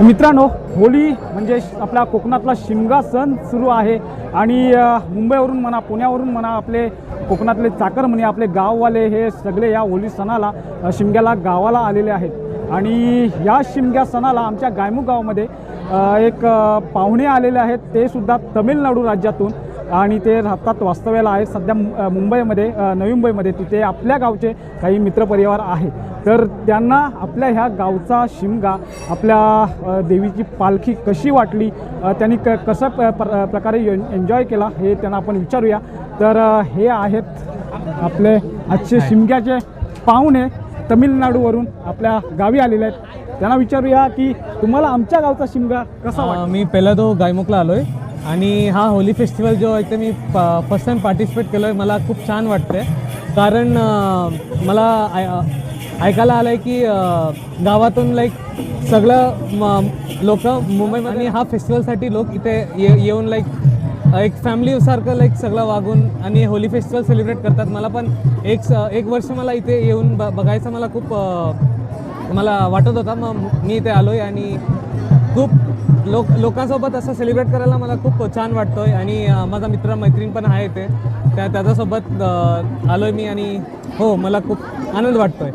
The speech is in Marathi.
मित्रांनो, होळी म्हणजे आपल्या कोकणातला शिमगा सण सुरू आहे आणि मुंबईवरून म्हणा, पुण्यावरून म्हणा, आपले कोकणातले चाकरमणी, आपले गाववाले हे सगळे या होळी सणाला शिमग्याला गावाला आलेले आहेत। आणि या शिमग्या सणाला आमच्या गायमुख गावामध्ये एक पाहुणे आलेले आहेत, ते सुद्धा तमिळनाडू राज्यातून, आणि ते राहतात वास्तव्याला आहेत सध्या मुंबईमध्ये, नवी मुंबईमध्ये। तिथे आपल्या गावचे काही मित्रपरिवार आहे, तर त्यांना आपल्या ह्या गावचा शिमगा, आपल्या देवीची पालखी कशी वाटली, त्यांनी कसं प्रकारे एन्जॉय केला हे त्यांना आपण विचारूया। तर हे आहेत आपले आजचे शिमग्याचे पाहुणे, तमिळनाडूवरून आपल्या गावी आलेले आहेत। त्यांना विचारूया की तुम्हाला आमच्या गावचा शिमगा कसा वाटला। मी पहिला तो गायमुखला आलो आहे आणि हा होली फेस्टिवल जो आहे ते मी फर्स्ट टाईम पार्टिसिपेट केलो आहे। मला खूप छान वाटतं आहे, कारण मला ऐकायला आलं आहे की गावातून लाईक सगळं लोक मुंबईमध्ये हा फेस्टिवलसाठी लोक इथे येऊन लाईक एक फॅमिलीसारखं लाईक सगळं वागून आणि होली फेस्टिवल सेलिब्रेट करतात। मला पण एक वर्ष मला इथे येऊन बघायचं मला खूप मला वाटत होता। मग मी इथे आलो आहे आणि खूप लोकांसोबत असं सेलिब्रेट करायला मला खूप छान वाटतो आहे। आणि माझा मित्र मैत्रीण पण आहे इथे, त्याच्यासोबत आलो आहे मी, आणि हो मला खूप आनंद वाटतो आहे।